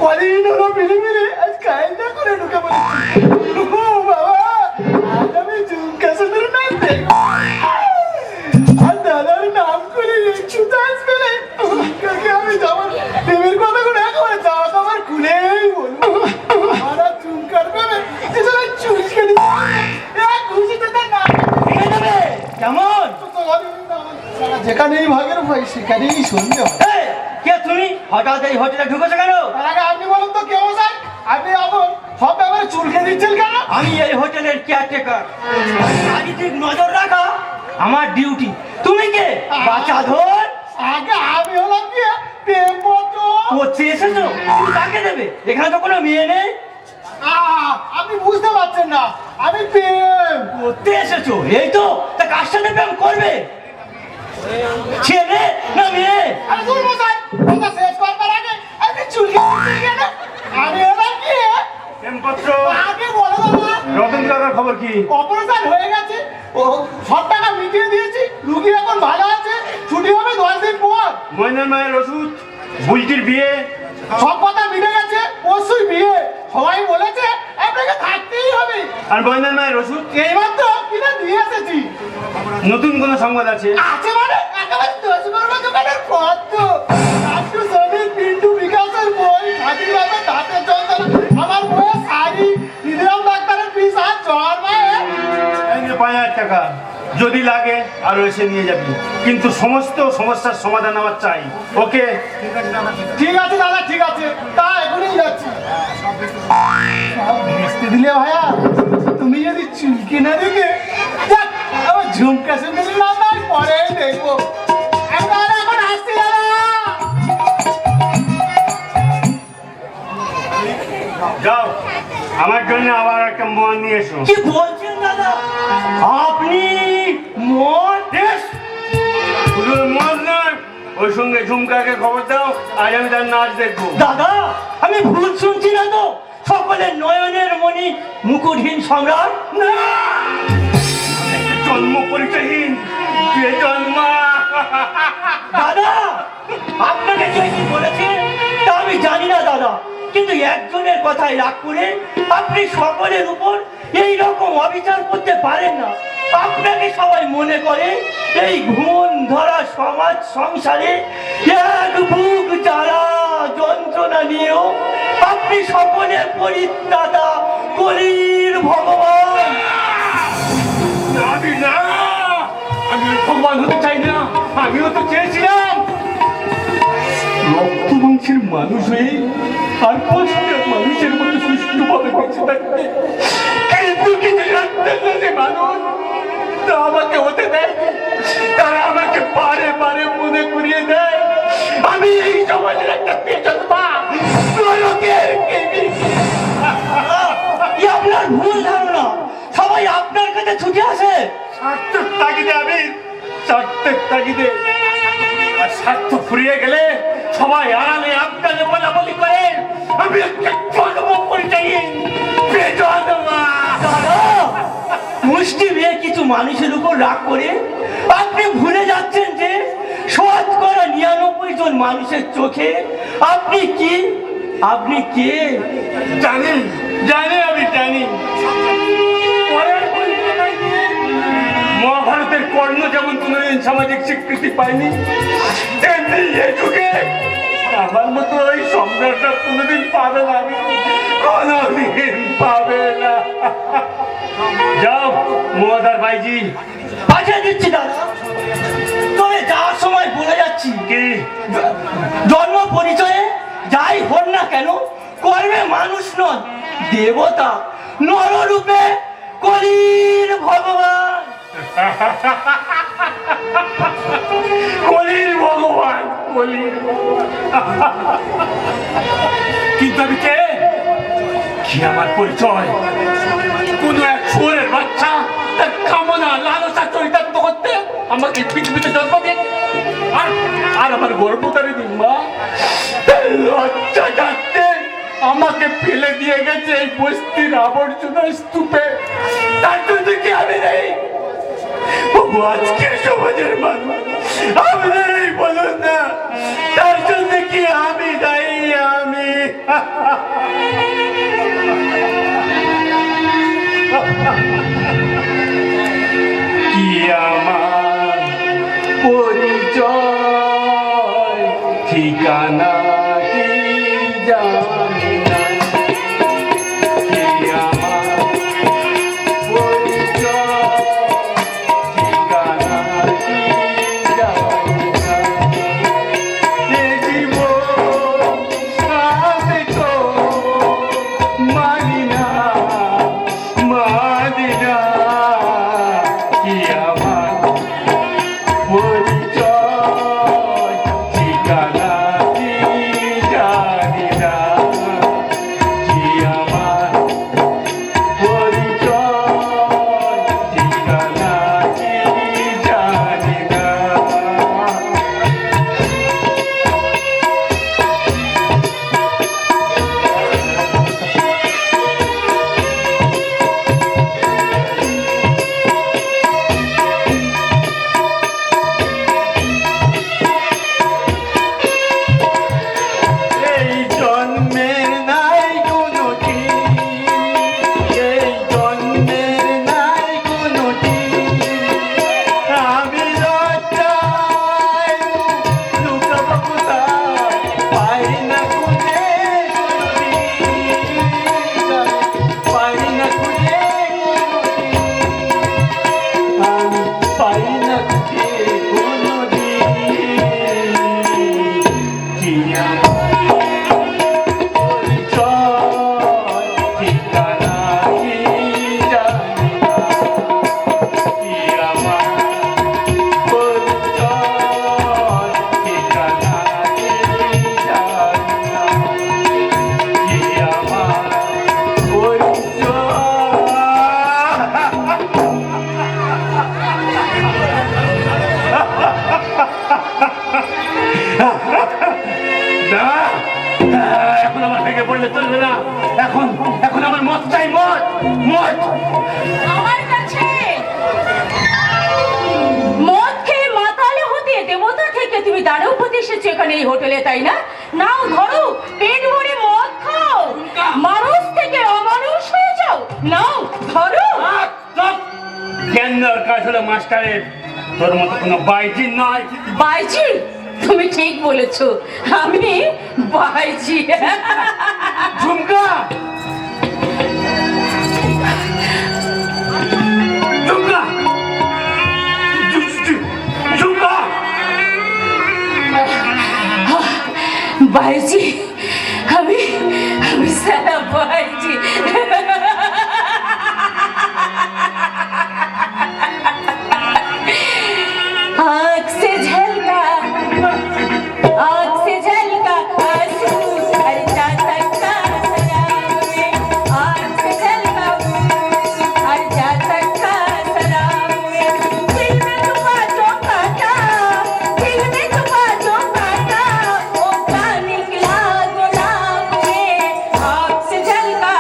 কদিন হলো মিলে আজ কায়দা করে ঢুকে পড়েছি। ও বাবা, আজ আমি ঝুমকা সুন্দর নাচ দেখবো। আর দাদার নাম করে ছুটে আসবে রে। কাকে আমি যাবো প্রেমের কথা করে একেবারে যাওয়া তো আমার খুলেই বলবো। আমার ঝুমকার প্রেমে এছাড়া চুলকে খুশিতে তার নাম ভেঙে যাবে। কেমন যেখানেই ভাগের ভাই সেখানেই সন্ধে হয়। কে তুমি হঠাৎ এই হোটেলে ঢুকেছো কেন? আপনি বলুন তো কেউ স্যার, আপনি এখন সব ব্যাপারে চুলকে দিচ্ছেন কেন? আমি এই হোটেলের কেয়ারটেকার, চারিদিক নজর রাখা আমার ডিউটি। তুমি কে? বাচ্চা ধর। আগে আমি হলাম কি প্রেম পত্র করতে এসেছো? তুমি কাকে দেবে? এখানে তো কোনো মেয়ে নেই। আপনি বুঝতে পারছেন না, আমি প্রেম করতে এসেছো, এই তো। তা কার সাথে প্রেম করবে? ছেলে না মেয়ে? আরে দূর মশাই, কথা শেষ করবার আগে আপনি চুলকে দিচ্ছেন কেন? আমি হলাম কি প্রেমপত্র। আগে বলো বাবা। রতন কাকার খবর কি? অপারেশন হয়ে গেছে, ও সব টাকা মিটিয়ে দিয়েছি, রুগী এখন ভালো আছে, ছুটি হবে 10 দিন পর। ময়নার মায়ের ওষুধ, বুলটির বিয়ে, সব কথা মিটে গেছে, পরশুই বিয়ে। সবাই বলেছে আপনাকে থাকতেই হবে। আর ময়নার মায়ের ওষুধ এইমাত্র কিনা দিয়ে এসেছি। নতুন কোন সংবাদ আছে? আছে মানে একেবারে 10 বর্গ দোকানের পত্র, আটটু শ্রমিক, পিন্টু বিকাশের বই, খাদির বাবা দাঁতে চন্দন, আমার বইয়ের শাড়ি, নিধিরাম ডাক্তারের ফিস আর জ্বর মায়ের। এই নে 5000 টাকা, যদি লাগে আরো এসে নিয়ে যাবি, কিন্তু সমস্ত সমস্যার সমাধান আমার চাই। ওকে? ঠিক আছে দাদা, ঠিক আছে, তা এখনই যাচ্ছি। সব ভেস্তে দিলে ভাইয়া, তুমি যদি চুলকে না দেখে যাক, আমার ঝুমকা সুন্দর নাম না পরে দেখবো। এখন আসছি দাদা। যাও, আমার জন্য আবার একটা মন নিয়ে এসো। কি বলছেন দাদা? আপনি মদ? শুধু মন নয়, ওই সঙ্গে ঝুমকাকে খবর দাও, আজ আমি তার নাচ দেখবো। দাদা, আমি ভুল শুনছি না তো? সকলের নয়নের মণি, মুকুটহীন সম্রাট? না, জন্ম পরিচয়হীন বেজন্মা। দাদা, আপনাকে কে কি বলেছে তা আমি জানি না দাদা, কিন্তু একজনের কথায় রাগ করে আপনি সকলের উপর এই রকম অবিচার করতে পারেন না। আপনাকে সবাই মনে করে এই ঘুমন ধরা সমাজ সংসারে এক বুক জ্বালা যন্ত্রণা নিয়েও আপনি সকলের পরিত্রাতা, কলির ভগবান। আমি না, আমি ভগবান হতে চাই না। আমিও তো চেয়েছিলাম রক্ত মাংসের মানুষ হয়ে আর পাঁচটা মানুষের মতো সুষ্ঠুভাবে বেঁচে থাকতে, কিন্তু কিছু সন্তানদের মানুষ তা আমাকে হতে দেয়। তারা আমাকে বারে বারে মনে করিয়ে দেয় আমি এই সমাজের একটা পেছনপা, নরকের কেবি। কি আপনার ভুল ধারণা? সবাই আপনার কাছে ছুটে আসে স্বার্থের তাগিদে। আমি স্বার্থের তাগিদে, আর স্বার্থ ফুরিয়ে গেলে সবাই আড়ালে আপনাকে বলাবলি করে আমি একটা জন্ম পরিচয়হীন বেজন্মা। দাদা, মুষ্টি মেয়ে কিছু মানুষের উপর রাগ করে আপনি ভুলে যাচ্ছেন যে শতকরা 99 জন মানুষের চোখে আপনি কি, আপনি কে? জানি জানি, আমি জানি। পরের পরিচয় নিয়ে মহাভারতের কর্ণ যেমন কোনোদিন সামাজিক স্বীকৃতি পায়নি, তেমনি এই যুগে আমার মতো ওই সম্রাটটা কোনোদিন পাবে না, কোনোদিন পাবে না। যাও মহাদার ভাইজি। পাঠিয়ে দিচ্ছি দাদা, তবে যাওয়ার সময় বলে যাচ্ছি কি? জন্ম পরিচয়ে যাই হন না কেন, কর্মে মানুষ নন, দেবতা, নররূপে কলির ভগবান। কলির ভগবান, কলির ভগবান। কিন্তু আমি কে? কি আমার পরিচয়? কোন এক শুয়োরের বাচ্চা তার কামনা লালসা চরিতার্থ করতে আমাকে পৃথিবীতে জন্ম দিয়েছে, আর আমার গর্ভধারিণী মা লজ্জা যাচ্ছে আমাকে ফেলে দিয়ে গেছে এই বস্তির আবর্জনা স্তূপে। তার জন্য কি আমি নেই? আজকের সমাজের মানুষ আমি নেই বলুন না, তার জন্য কি আমি দায়ী? আমি ঠিকানা কি জানি না, কি আমার পরিচয়, ঠিকানা কি জানি না। এ জীবন আমি তো মানি না, মানি না, কি আমার পরিচয়, ঠিকানা কি জানি না, কি আমার পরিচয়, ঠিকানা কি জানি না। এই জন্মের নাই কোনো দিন, এই জন্মের নাই কোনো দিন, আমি লজ্জায় লুকাবো কোথায়, পাই না খুঁজে কোনোদিন, পাই না খুঁজে কোনোদিন, আমি পাই না খুঁজে কোনোদিন, কি আমার পরিচয়, ঠিকানা কি জানি না, কি আমার পরিচয়, ঠিকানা কি জানি না, কি আমার না, এখন আমার ভেঙে পড়লে চলবে না, এখন এখন আমার মত চাই, মত মত। আমার কাছে মদ খেয়ে মাতাল হতে দেবতা থেকে তুমি দ্বারপতি এসেছো এখানে এই হোটেলে, তাই না? নাও ধরো, পেট ভরে মদ খাও, মানুষ থেকে অমানুষ হয়ে যাও, নাও ধরো। জ্ঞান দেওয়ার কাজ হলো মাস্টারের, তোর মতো কোনো বাইজি নয়। বাইজি? তুমি ঠিক বলেছো, আমি বাইজি। ঝুমকা, ঝুমকা, ঝুমকা, বাইজি, আমি আমি সারা বাইজি। आँख से झलका आंसू हर जाता का सलाम में, आँख से झलका हर जाता का सलाम में, दिल में छुपा जो काटा, दिल में छुपा जो काटा, वो का निकला गुलाब में, आँख से झलका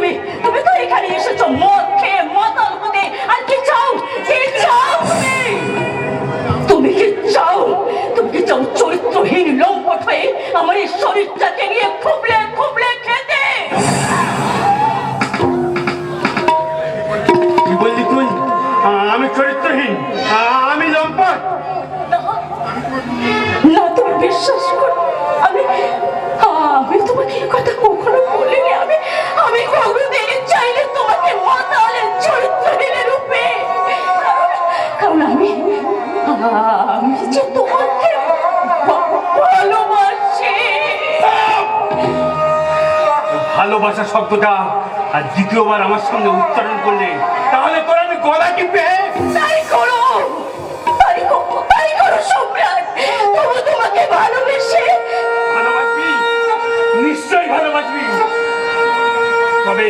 তুমি তুমি তো এখানে এসেছো মদ খেয়ে মাতাল হতে। আর কি চাও, কি চাও তুমি? তুমি কি চাও, তুমি কি চাও চরিত্রহীন লম্পট হয়ে আমার এই শরীরটাকে নিয়ে খুবলে খুবলে খেতে? কি বললি তুই? আমি চরিত্রহীন, আমি লম্পট? না, তুমি বিশ্বাস করো, আমি তোমাকে এই কথা কখনো বলিনি। আমি কোনোদিন চাইলে তোমাকে মাতালের চরিত্রহীনের রূপে, কারণ আমি যে তোমাকে ভালোবাসি। ভালোবাসা শব্দটা আর দ্বিতীয়বার আমার সঙ্গে উচ্চারণ করলে তাহলে তোর আমি গলা টিপে। তাই করো, তাই করো সম্রাট। তবু তোমাকে ভালোবেসে। ভালোবাসবি, নিশ্চয়ই ভালোবাসবি। তবে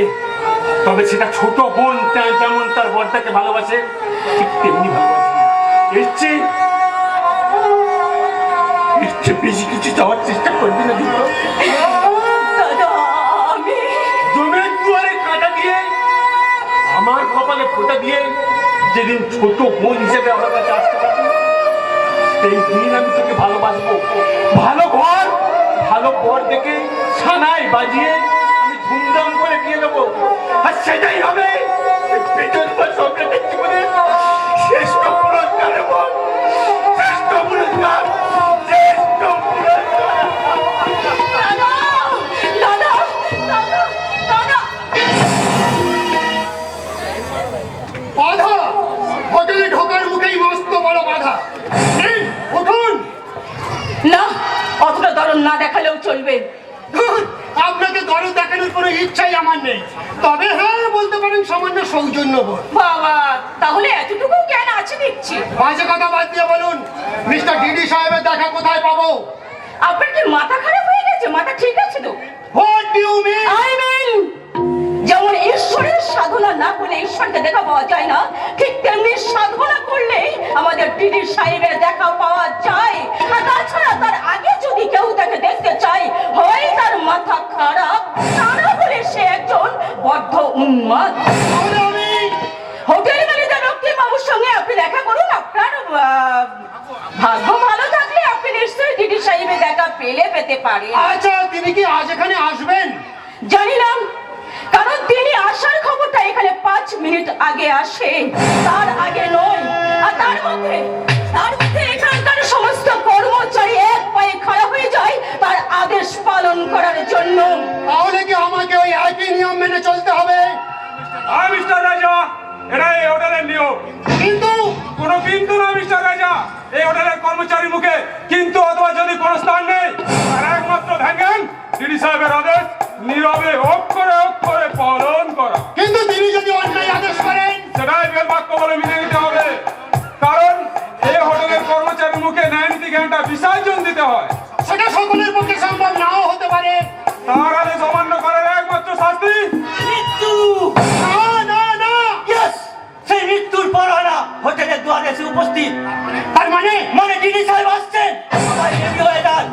তবে সেটা ছোট বোন যেমন তার বরটাকে ভালোবাসে ঠিক তেমনি ভালোবাসবি। এর চেয়ে বেশি কিছু যাওয়ার চেষ্টা করবি না। দাদা, আমি জমের দুয়ারে কাঁটা দিয়ে আমার কপালে ফোঁটা দিয়ে যেদিন ছোট বোন হিসেবে আমার কাছে আসতে পারবি সেই দিন আমি তোকে ভালোবাসবো। ভালো ঘর, ভালো পর দেখে সানাই বাজিয়ে আমি ধুমধাম করে দিয়ে দেবো। আর সেটাই হবে পেছন বা সম্রাটের জীবনের শ্রেষ্ঠ পুরস্কার। এবং শ্রেষ্ঠ পুরস্কার, শ্রেষ্ঠ পুরস্কার। দাদা, দাদা, দাদা, দাদা। বাধা, হোটেলে ঢোকার মুখেই মস্ত বড় বাধা। এই, উঠুন। না, অতটা দরদ না দেখালেও চলবে। ধুর, আপনাকে দরদ দেখানোর কোনো ইচ্ছাই আমার নেই। তবে হ্যাঁ, বলতে পারেন সামান্য সৌজন্যবোধ। বাবা, তাহলে এতটুকু জ্ঞান আছে দেখছি। বাজে কথা বাদ দিয়ে বলুন, মিস্টার ডিডি সাহেবের দেখা কোথায় পাবো? আপনার কি মাথা খারাপ হয়ে গেছে? মাথা ঠিক আছে তো? What do you mean? I mean, যেমন ঈশ্বরের সাধনা না করলে ঈশ্বরকে দেখা পাওয়া যায় না, ঠিক তেমনি সাধনা করলে আমাদের ডিডি সাহেবের দেখা পাওয়া যায়। আর তাছাড়া তার আগে যদি কেউ তাকে দেখতে চায়, হয় তার মাথা খারাপ, তা না হলে সে একজন বদ্ধ উন্মাদ। তাহলে আমি হোটেল ম্যানেজার রক্তিম বাবুর সঙ্গে আপনি দেখা করুন। আপনার ভাগ্য ভালো থাকলে আপনি নিশ্চয়ই ডিডি সাহেবের দেখা পেতে পারেন। আচ্ছা, তিনি কি আজ এখানে আসবেন? জানি না, কারণ তিনি আসার খবরটা এখানে 5 মিনিট আগে আসে, তার আগে নয়। আর তার মধ্যে এখানকার সমস্ত কর্মচারী এক পায়ে খাড়া হয়ে যায় তার আদেশ পালন করার জন্য। তাহলে কি আমাকে ওই একই নিয়ম মেনে চলতে হবে? মিস্টার রাজা, এটা এই হোটেলের নিয়ম। কিন্তু কোনো কিন্তু না মিস্টার রাজা, এই হোটেলের কর্মচারী মুখে কিন্তু অথবা যদি কোনো স্থান নেই। আর একমাত্র ভেঙ্গেন ডিডি সাহেবের আদেশ নীরবে অক্ষরে পালন করা। কিন্তু তিনি যদি অন্যায় আদেশ করেন? সেটাই বেল বাক্য বলে মেনে নিতে হবে। কারণ এই হোটেলের কর্মচারীর মুখে ন্যায় নীতি জ্ঞানটা বিসর্জন দিতে হয়। সেটা সকলের পক্ষে সম্ভব নাও হতে পারে। তার আদেশ অমান্য করার একমাত্র শাস্তি মৃত্যু। না না না, Yes, সেই মৃত্যুর পরোয়ানা হোটেলের দুয়ারে এসে উপস্থিত। তার মানে মানে ডিডি সাহেব আসছেন। সবাই রেডি হয়ে যান।